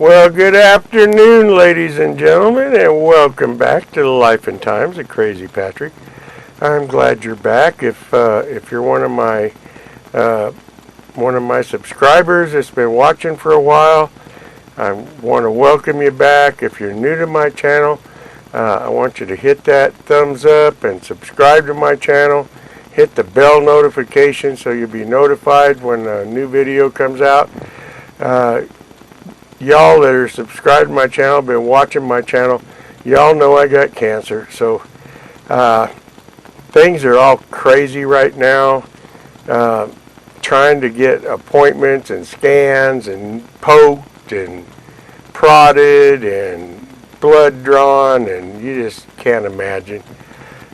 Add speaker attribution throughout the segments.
Speaker 1: Well, good afternoon, ladies and gentlemen, and welcome back to the Life and Times of Crazy Patrick. I'm glad you're back. If you're one of my subscribers that's been watching for a while, I want to welcome you back. If you're new to my channel, I want you to hit that thumbs up and subscribe to my channel. Hit the bell notification so you'll be notified when a new video comes out. Y'all that are subscribed to my channel, been watching my channel, y'all know I got cancer. So things are all crazy right now. Trying to get appointments and scans and poked and prodded and blood drawn, and you just can't imagine.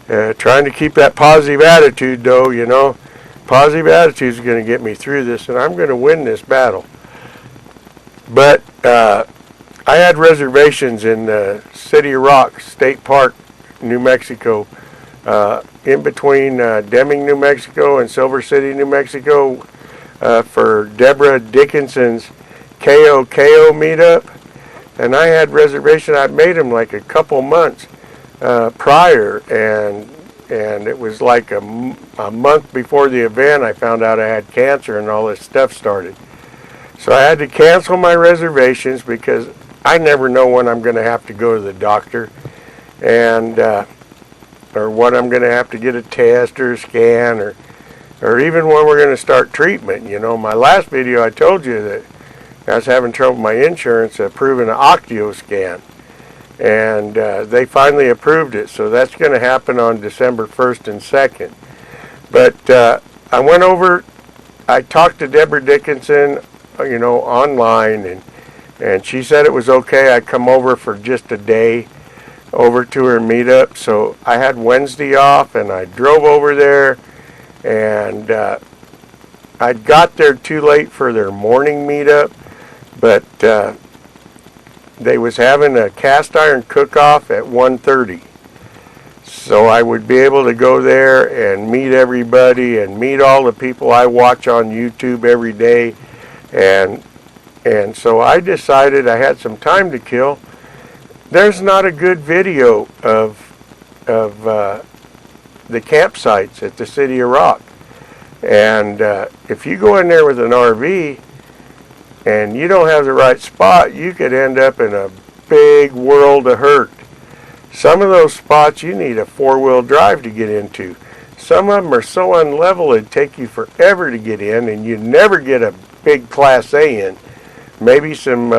Speaker 1: Trying to keep that positive attitude, though, you know. Positive attitude is going to get me through this, and I'm going to win this battle. But I had reservations in the City of Rock State Park, New Mexico, in between Deming, New Mexico and Silver City, New Mexico, for Deborah Dickinson's KO meetup. And I had reservations. I'd made them like a couple months prior, and it was like a month before the event I found out I had cancer and all this stuff started. So I had to cancel my reservations because I never know when I'm going to have to go to the doctor, and or when I'm going to have to get a test or a scan, or even when we're going to start treatment. You know, my last video I told you that I was having trouble with my insurance approving an Octio scan, and they finally approved it. So that's going to happen on December 1st and 2nd. But I went over, I talked to Deborah Dickinson, you know, online, and she said it was okay. I'd come over for just a day over to her meetup. So I had Wednesday off, and I drove over there, and I got there too late for their morning meetup, but they was having a cast iron cook-off at 1:30. So I would be able to go there and meet everybody and meet all the people I watch on YouTube every day. And so I decided I had some time to kill. There's not a good video of the campsites at the City of Rock. And if you go in there with an RV and you don't have the right spot, you could end up in a big world of hurt. Some of those spots you need a four-wheel drive to get into. Some of them are so unlevel it'd take you forever to get in, and you never get a big Class A in. Maybe some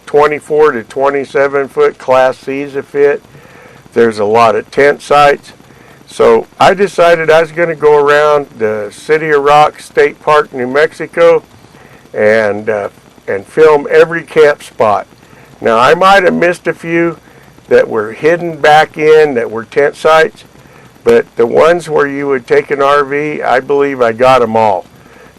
Speaker 1: 24 to 27 foot Class C's a fit. There's a lot of tent sites. So I decided I was going to go around the City of Rock State Park, New Mexico, and film every camp spot. Now I might have missed a few that were hidden back in that were tent sites, but the ones where you would take an RV, I believe I got them all.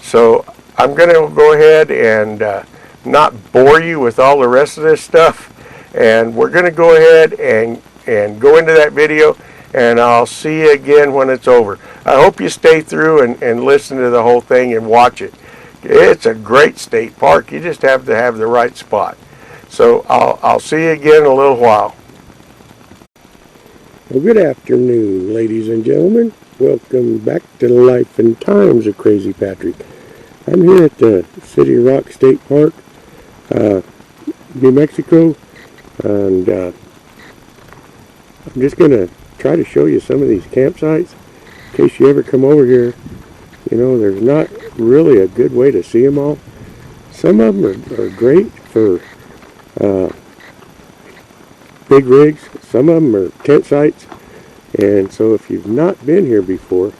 Speaker 1: So I'm going to go ahead and not bore you with all the rest of this stuff, and we're going to go ahead and go into that video, and I'll see you again when it's over. I hope you stay through and listen to the whole thing and watch it. It's a great state park. You just have to have the right spot. So I'll see you again in a little while.
Speaker 2: Well, good afternoon, ladies and gentlemen. Welcome back to the Life and Times of Crazy Patrick. I'm here at the City of Rock State Park, New Mexico, and I'm just going to try to show you some of these campsites in case you ever come over here. You know, there's not really a good way to see them all. Some of them are great for big rigs. Some of them are tent sites, and so if you've not been here before,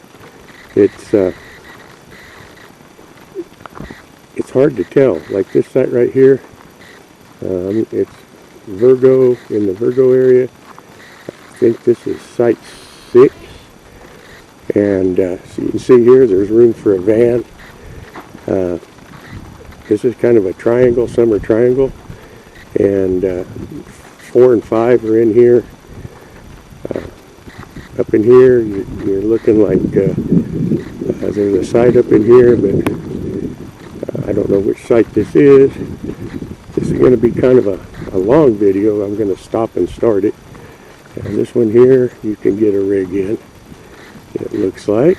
Speaker 2: it's hard to tell. Like this site right here, it's Virgo, in the Virgo area. I think this is site 6, and so you can see here there's room for a van. This is kind of a triangle, summer triangle, and 4 and 5 are in here. Up in here, you're looking like there's a site up in here, but I don't know which site this is. This is going to be kind of a long video. I'm going to stop and start it. And this one here, you can get a rig in, it looks like.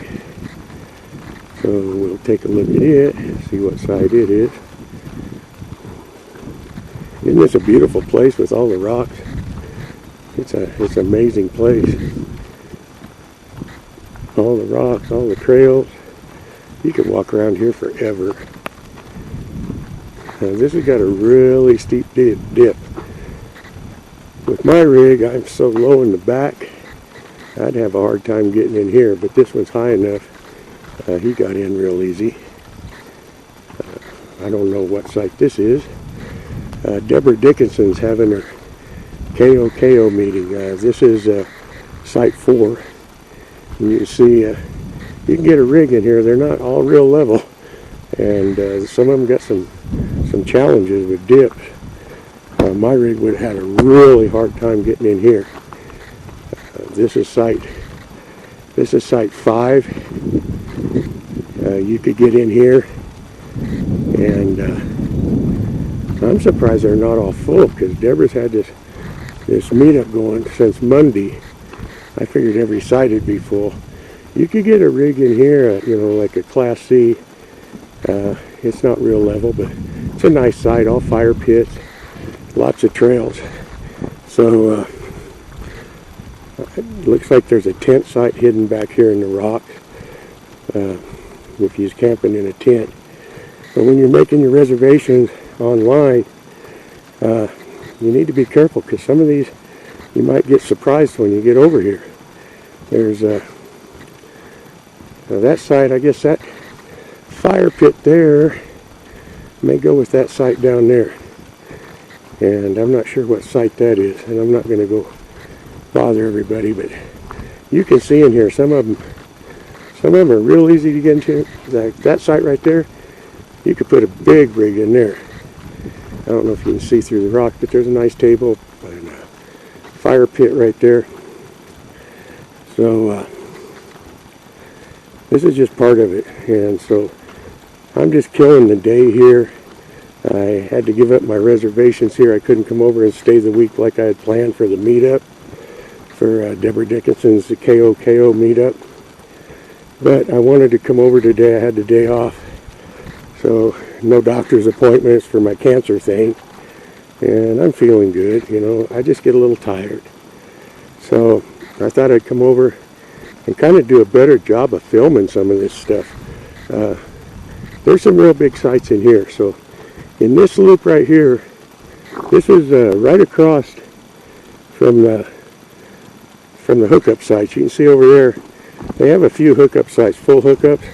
Speaker 2: So we'll take a look at it, see what side it is. Isn't this a beautiful place with all the rocks? It's an amazing place. All the rocks, all the trails. You could walk around here forever. This has got a really steep dip. With my rig, I'm so low in the back, I'd have a hard time getting in here, but this one's high enough. He got in real easy. I don't know what site this is. Deborah Dickinson's having her KOKO meeting. This is site 4. And you can see you can get a rig in here. They're not all real level, and some of them got some challenges with dips. My rig would have had a really hard time getting in here. This is site 5. You could get in here, and I'm surprised they're not all full, because Deborah's had this meetup going since Monday. I figured every site would be full. You could get a rig in here, you know, like a Class C. It's not real level, but it's a nice site, all fire pits, lots of trails. So it looks like there's a tent site hidden back here in the rocks, if you're camping in a tent. But when you're making your reservations online, you need to be careful, because some of these you might get surprised when you get over here. There's that site, I guess that fire pit there may go with that site down there, and I'm not sure what site that is, and I'm not going to go bother everybody, but you can see in here some of them are real easy to get into. That site right there, you could put a big rig in there. I don't know if you can see through the rock, but there's a nice table and a fire pit right there. So this is just part of it, and so I'm just killing the day here. I had to give up my reservations here. I couldn't come over and stay the week like I had planned for the meetup, for Deborah Dickinson's KOKO meetup. But I wanted to come over today. I had the day off, so no doctor's appointments for my cancer thing, and I'm feeling good. You know, I just get a little tired. So I thought I'd come over and kind of do a better job of filming some of this stuff. There's some real big sites in here. So in this loop right here, this is right across from the hookup sites. You can see over there, they have a few hookup sites, full hookups,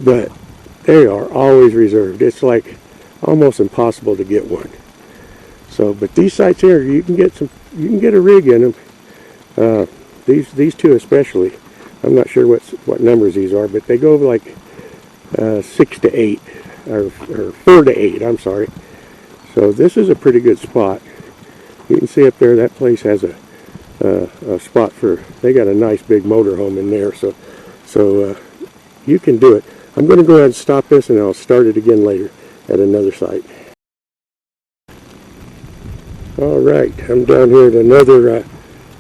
Speaker 2: but they are always reserved. It's like almost impossible to get one. So, but these sites here, you can get a rig in them. These two especially. I'm not sure what numbers these are, but they go like 6 to 8, or 4 to 8. I'm sorry. So this is a pretty good spot. You can see up there that place has a spot for. They got a nice big motorhome in there, so you can do it. I'm going to go ahead and stop this, and I'll start it again later at another site. All right, I'm down here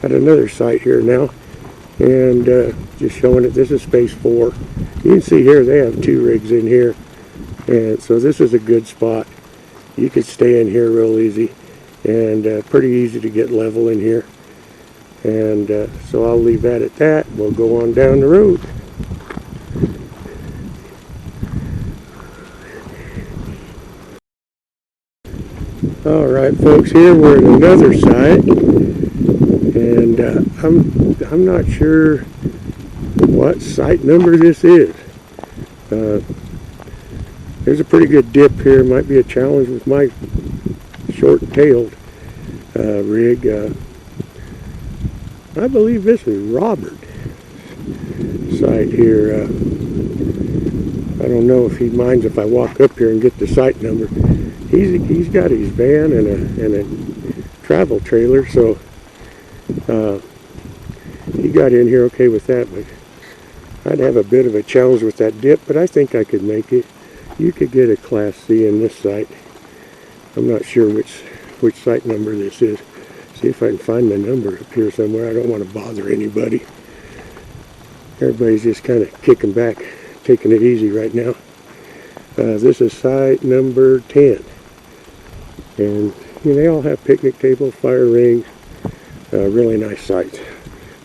Speaker 2: at another site here now, and just showing it. This is space 4. You can see here they have 2 rigs in here, and so this is a good spot. You could stay in here real easy, and pretty easy to get level in here. And so I'll leave that at that. We'll go on down the road. All right, folks, here we're at another site, and I'm not sure what site number this is. There's a pretty good dip here. Might be a challenge with my short-tailed rig. I believe this is Robert site here. I don't know if he minds if I walk up here and get the site number. He's got his van and a travel trailer, so he got in here okay with that, but I'd have a bit of a challenge with that dip, but I think I could make it. You could get a Class C in this site, I'm not sure which site number this is. See if I can find the number up here somewhere. I don't want to bother anybody. Everybody's just kind of kicking back, taking it easy right now. This is site number 10. And they all have picnic tables, fire rings, really nice sites.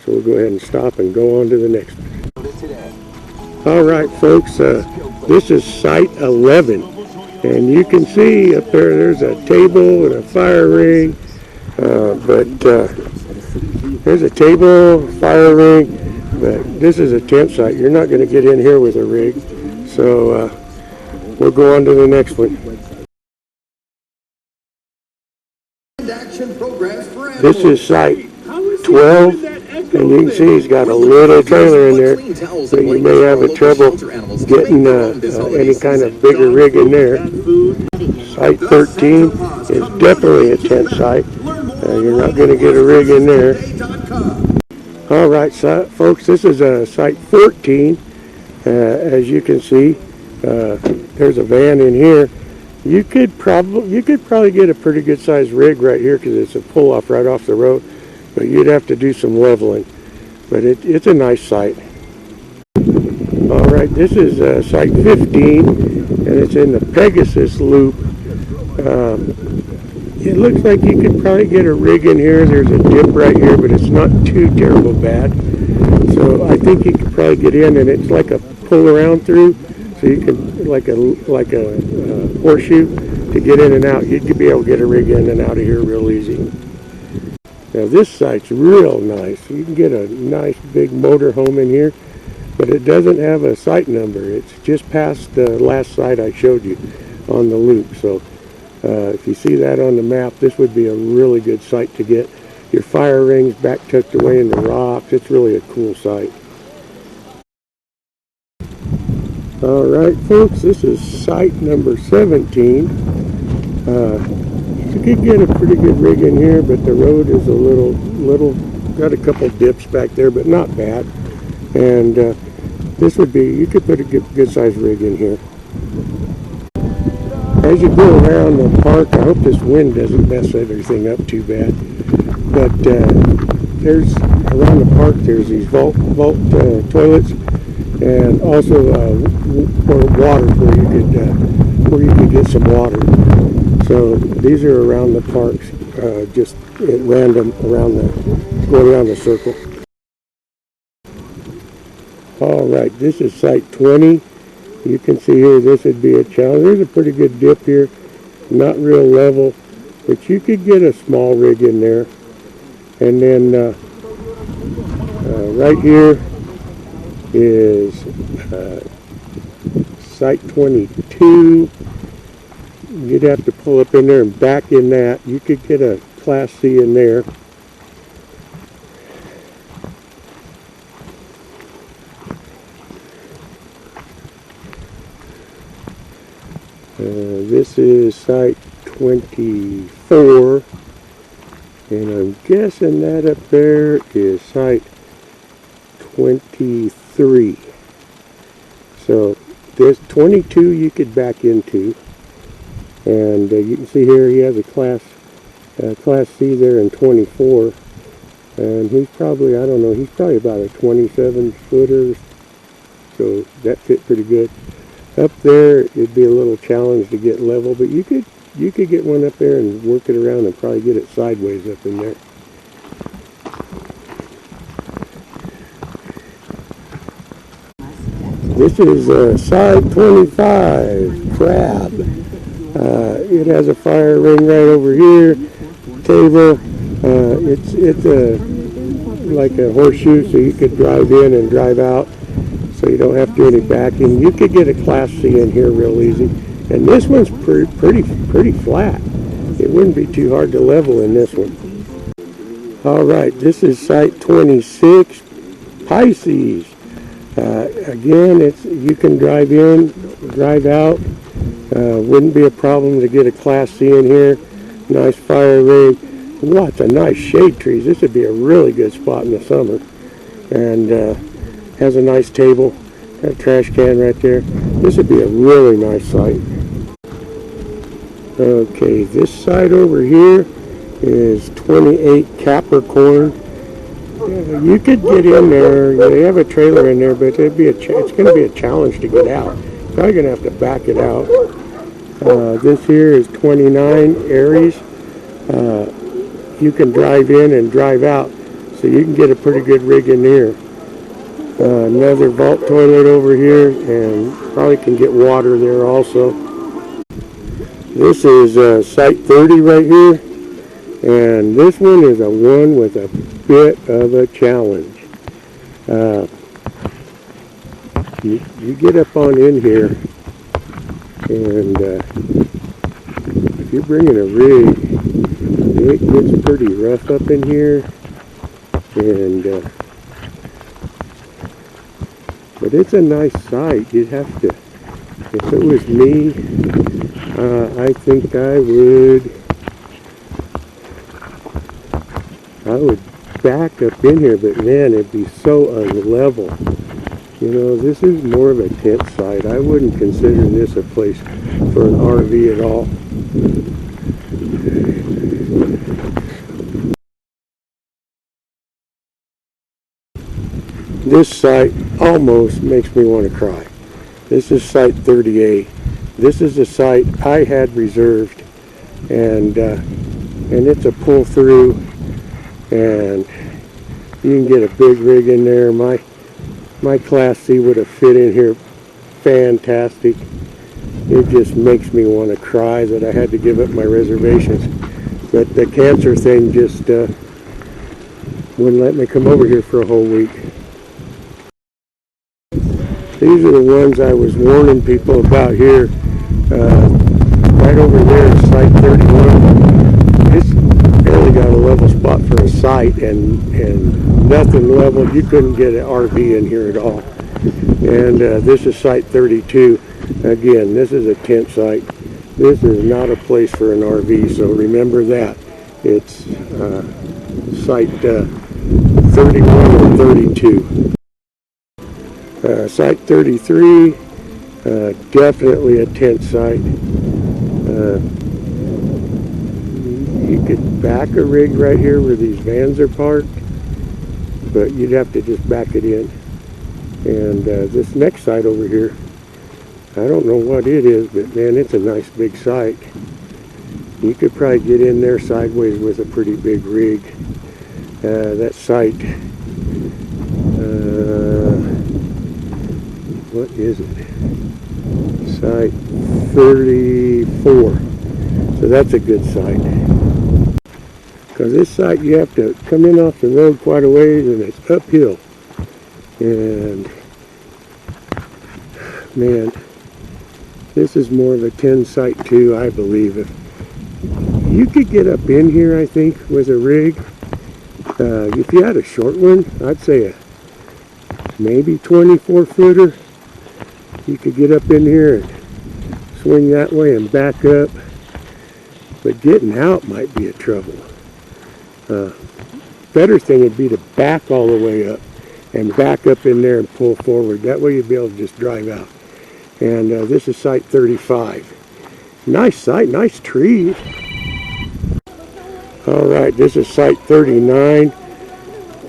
Speaker 2: So we'll go ahead and stop and go on to the next one. All right, folks, this is site 11. And you can see up there's a table and a fire ring. But there's a table, fire ring, but this is a tent site. You're not going to get in here with a rig. So we'll go on to the next one. This is site 12, and you can see he's got a little trailer in there, so you may have a trouble getting any kind of bigger rig in there. Site 13 is definitely a tent site. You're not going to get a rig in there. All right, folks, this is site 14. As you can see, there's a van in here. You could probably get a pretty good sized rig right here because it's a pull off right off the road, but you'd have to do some leveling. But it's a nice site. All right, this is site 15, and it's in the Pegasus Loop. It looks like you could probably get a rig in here. There's a dip right here, but it's not too terrible bad. So I think you could probably get in, and it's like a pull around through, so you can like a horseshoe to get in and out. You could be able to get a rig in and out of here real easy. Now this site's real nice. You can get a nice big motor home in here, but it doesn't have a site number. It's just past the last site I showed you on the loop. So if you see that on the map, this would be a really good site to get your fire rings back tucked away in the rocks. It's really a cool site. All right, folks, this is site number 17. You could get a pretty good rig in here, but the road is a little got a couple dips back there, but not bad. And this would be, you could put a good sized rig in here. As you go around the park, I hope this wind doesn't mess everything up too bad. But there's around the park, there's these vault toilets, and also water where you could get some water. So these are around the parks, just at random going around the circle. All right, this is site 20. You can see here, this would be a challenge. There's a pretty good dip here, not real level, but you could get a small rig in there. And then right here is site 22. You'd have to pull up in there and back in that. You could get a Class C in there. This is site 24, and I'm guessing that up there is site 23. So there's 22 you could back into, and you can see here he has a Class C there in 24, and he's probably, I don't know, he's probably about a 27 footer, so that fit pretty good. Up there, it'd be a little challenge to get level, but you could get one up there and work it around and probably get it sideways up in there. This is side 25, Crab. It has a fire ring right over here, table. It's like a horseshoe, so you could drive in and drive out. So you don't have to do any backing. You could get a Class C in here real easy. And this one's pretty flat. It wouldn't be too hard to level in this one. All right, this is site 26, Pisces. Again, you can drive in, drive out. Wouldn't be a problem to get a Class C in here. Nice fire rig. Lots of nice shade trees. This would be a really good spot in the summer. And has a nice table, got a trash can right there. This would be a really nice site. Okay, this side over here is 28 Capricorn. You could get in there. They have a trailer in there, but it's going to be a challenge to get out. Probably going to have to back it out. This here is 29 Aries. You can drive in and drive out, so you can get a pretty good rig in there. Another vault toilet over here, and probably can get water there also. This is Site 30 right here, and this one is a one with a bit of a challenge. You get up on in here, and if you're bringing a rig, it gets pretty rough up in here, and but it's a nice site. You'd have to, if it was me, I think I would back up in here, but man, it'd be so unlevel. You know, this is more of a tent site. I wouldn't consider this a place for an RV at all. This site almost makes me want to cry. This is Site 30A. This is a site I had reserved, and it's a pull through, and you can get a big rig in there. My Class C would have fit in here fantastic. It just makes me want to cry that I had to give up my reservations. But the cancer thing just wouldn't let me come over here for a whole week. These are the ones I was warning people about here. Right over there is Site 31. It's barely got a level spot for a site, and nothing level. You couldn't get an RV in here at all. And this is Site 32. Again, this is a tent site. This is not a place for an RV, so remember that. It's Site 31 or 32. Site 33, definitely a tent site. You could back a rig right here where these vans are parked, but you'd have to just back it in. And this next site over here, I don't know what it is, but man, it's a nice big site. You could probably get in there sideways with a pretty big rig. That site, what is it? Site 34. So that's a good site. Because this site you have to come in off the road quite a ways, and it's uphill. And man, this is more of a 10 site too, I believe. If you could get up in here, I think, with a rig. If you had a short one, I'd say a maybe 24 footer. You could get up in here and swing that way and back up, but getting out might be a trouble. Better thing would be to back all the way up and back up in there and pull forward. That way you'd be able to just drive out. And this is Site 35. Nice site, nice trees. All right, this is Site 39.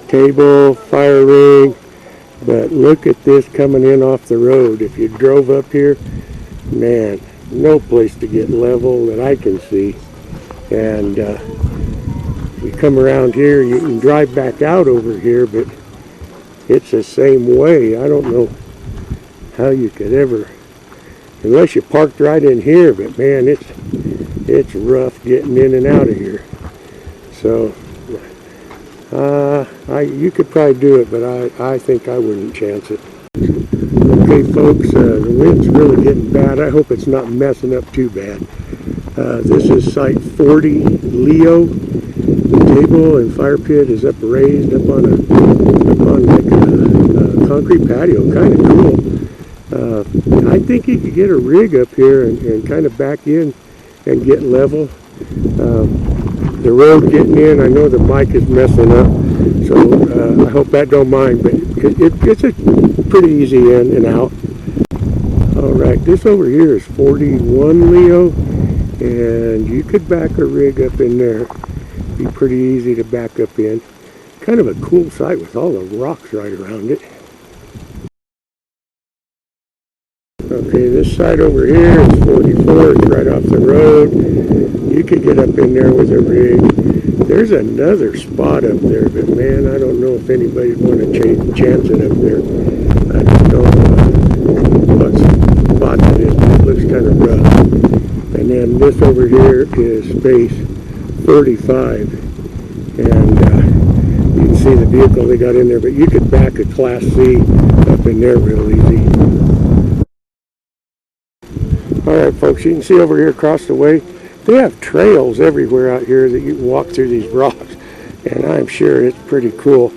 Speaker 2: Table, fire ring. But look at this coming in off the road. If you drove up here, man, no place to get level that I can see. And you come around here, you can drive back out over here, but it's the same way. I don't know how you could ever, unless you parked right in here, but man, it's rough getting in and out of here. So you could probably do it, but I think I wouldn't chance it. Okay, folks, the wind's really getting bad. I hope it's not messing up too bad. This is Site 40, Leo. The table and fire pit is up raised up on like a concrete patio. Kind of cool. I think you could get a rig up here and kind of back in and get level. The road getting in, I know the mic is messing up, so I hope that don't mind, but it's a pretty easy in and out. All right, this over here is 41 Leo, and you could back a rig up in there. Be pretty easy to back up in. Kind of a cool site with all the rocks right around it. Okay, this side over here is 44. It's right off the road. You could get up in there with a rig. There's another spot up there, but man, I don't know if anybody'd want to chance it up there. I don't know what spot it is, but it looks kind of rough. And then this over here is space 45. And you can see the vehicle they got in there, but you could back a Class C up in there real easy. Alright folks, you can see over here across the way, they have trails everywhere out here that you can walk through these rocks, and I'm sure it's pretty cool.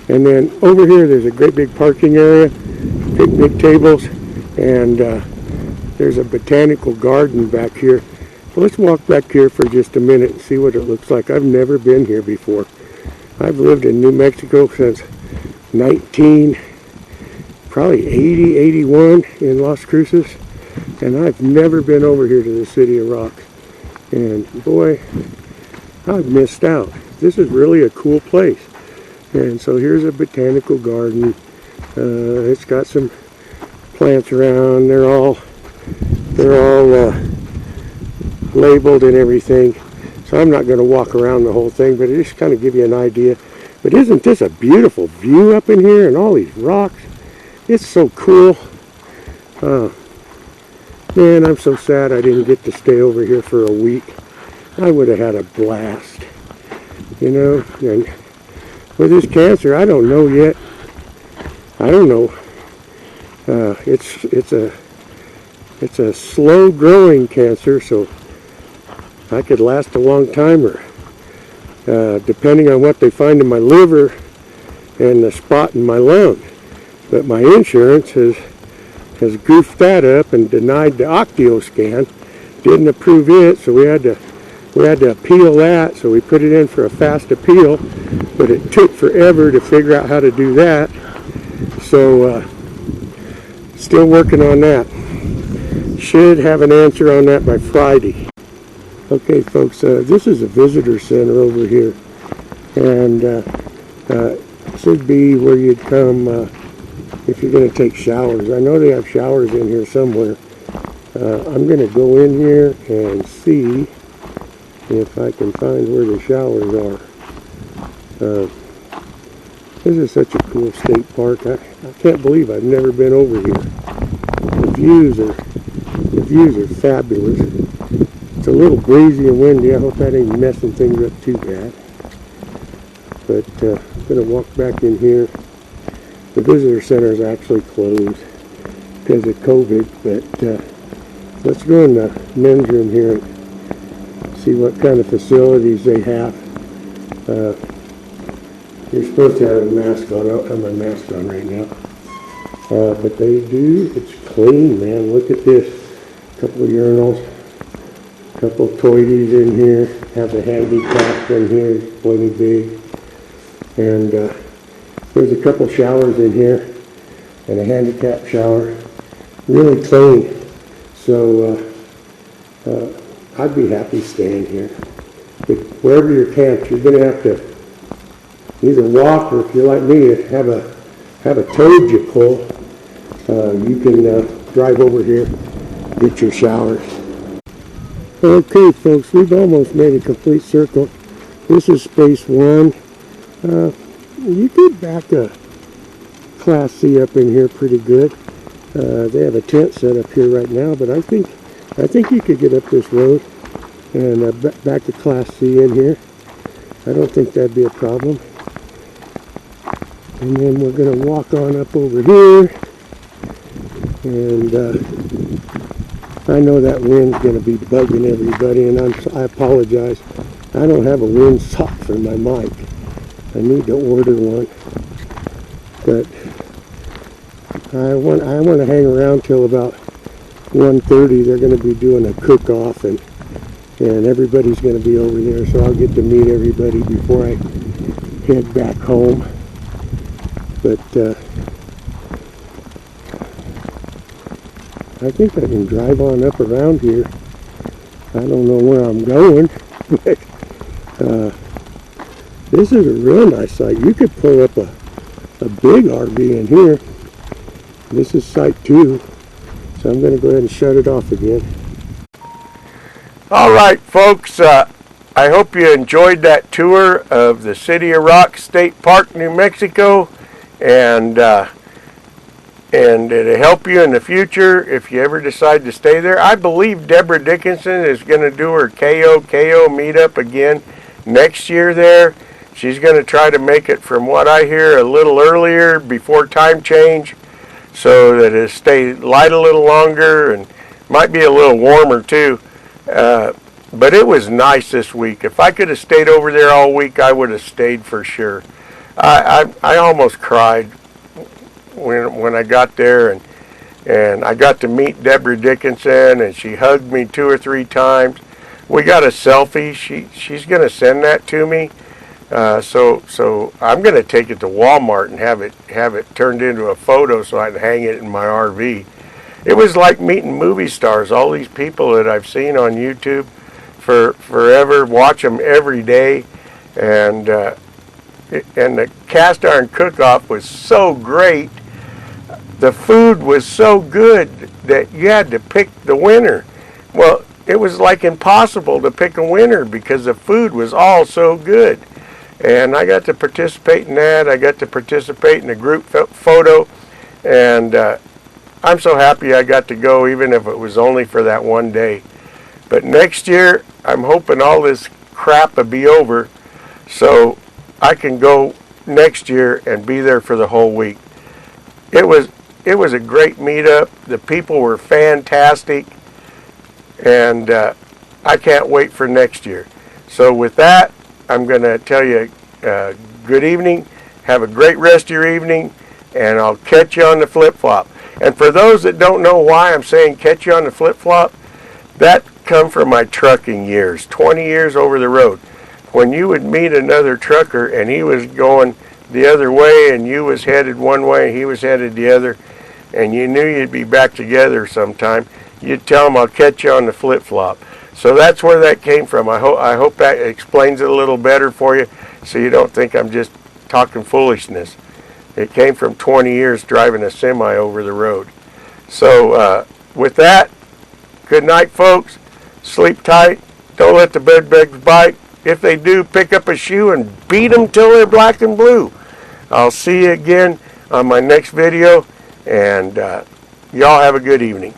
Speaker 2: And then over here there's a great big parking area, picnic tables, and there's a botanical garden back here. So let's walk back here for just a minute and see what it looks like. I've never been here before. I've lived in New Mexico since 80, 81 in Las Cruces. And I've never been over here to the City of Rocks. And boy, I've missed out. This is really a cool place. And so here's a botanical garden. It's got some plants around. They're all labeled and everything. So I'm not going to walk around the whole thing, but it just kind of give you an idea. But isn't this a beautiful view up in here and all these rocks? It's so cool. Man, I'm so sad I didn't get to stay over here for a week. I would have had a blast. You know, and with this cancer, I don't know yet. I don't know. It's a slow growing cancer, so I could last a long time, or depending on what they find in my liver and the spot in my lung. But my insurance has goofed that up and denied the Octio scan. Didn't approve it, so we had to appeal that. So we put it in for a fast appeal, but it took forever to figure out how to do that. So still working on that. Should have an answer on that by Friday. Okay, folks, this is a visitor center over here, and should be where you'd come if you're going to take showers. I know they have showers in here somewhere. I'm going to go in here and see if I can find where the showers are. This is such a cool state park. I can't believe I've never been over here. The views are fabulous. It's a little breezy and windy. I hope that ain't messing things up too bad. But I'm going to walk back in here. The visitor center is actually closed because of COVID, but let's go in the men's room here and see what kind of facilities they have. You're supposed to have a mask on. I don't have my mask on right now. But they do. It's clean, man. Look at this. A couple of urinals. A couple of toileties in here. Have the handicap in here. It's plenty big. And there's a couple showers in here. And a handicap shower. Really clean. So I'd be happy staying here. But wherever you're camped, you're going to have to either walk, or if you're like me, have a toad you pull. You can drive over here, get your showers. Okay, folks, we've almost made a complete circle. This is space 1. You could back a Class C up in here pretty good. They have a tent set up here right now, but I think you could get up this road and back a Class C in here. I don't think that'd be a problem. And then we're going to walk on up over here. And I know that wind's going to be bugging everybody, and I apologize. I don't have a wind sock for my mic. I need to order one. But I want to hang around till about 1:30. They're going to be doing a cook-off, and everybody's going to be over there, so I'll get to meet everybody before I head back home. But I think I can drive on up around here I don't know where I'm going, but this is a real nice site. You could pull up a big RV in here. This is site 2, so I'm going to go ahead and shut it off again.
Speaker 1: All right, folks, I hope you enjoyed that tour of the City of Rock State Park, New Mexico, and it'll help you in the future if you ever decide to stay there. I believe Deborah Dickinson is going to do her KO meetup again next year there. She's going to try to make it, from what I hear, a little earlier before time change, so that it stay light a little longer and might be a little warmer too. But it was nice this week. If I could have stayed over there all week, I would have stayed for sure. I almost cried when I got there, and I got to meet Deborah Dickinson, and she hugged me 2 or 3 times. We got a selfie. She's going to send that to me. So I'm going to take it to Walmart and have it turned into a photo so I can hang it in my RV. It was like meeting movie stars. All these people that I've seen on YouTube for forever, watch them every day, and the cast iron cook-off was so great. The food was so good that you had to pick the winner. Well, it was like impossible to pick a winner because the food was all so good. And I got to participate in that. I got to participate in the group photo, and I'm so happy I got to go, even if it was only for that one day. But next year, I'm hoping all this crap will be over so I can go next year and be there for the whole week. It was a great meetup. The people were fantastic, and I can't wait for next year. So with that, I'm going to tell you good evening. Have a great rest of your evening, and I'll catch you on the flip-flop. And for those that don't know why I'm saying catch you on the flip-flop, that come from my trucking years, 20 years over the road. When you would meet another trucker and he was going the other way and you was headed one way and he was headed the other, and you knew you'd be back together sometime, you'd tell him, I'll catch you on the flip-flop. So that's where that came from. I hope that explains it a little better for you, so you don't think I'm just talking foolishness. It came from 20 years driving a semi over the road. So with that, good night, folks. Sleep tight. Don't let the bed bugs bite. If they do, pick up a shoe and beat them till they're black and blue. I'll see you again on my next video, and y'all have a good evening.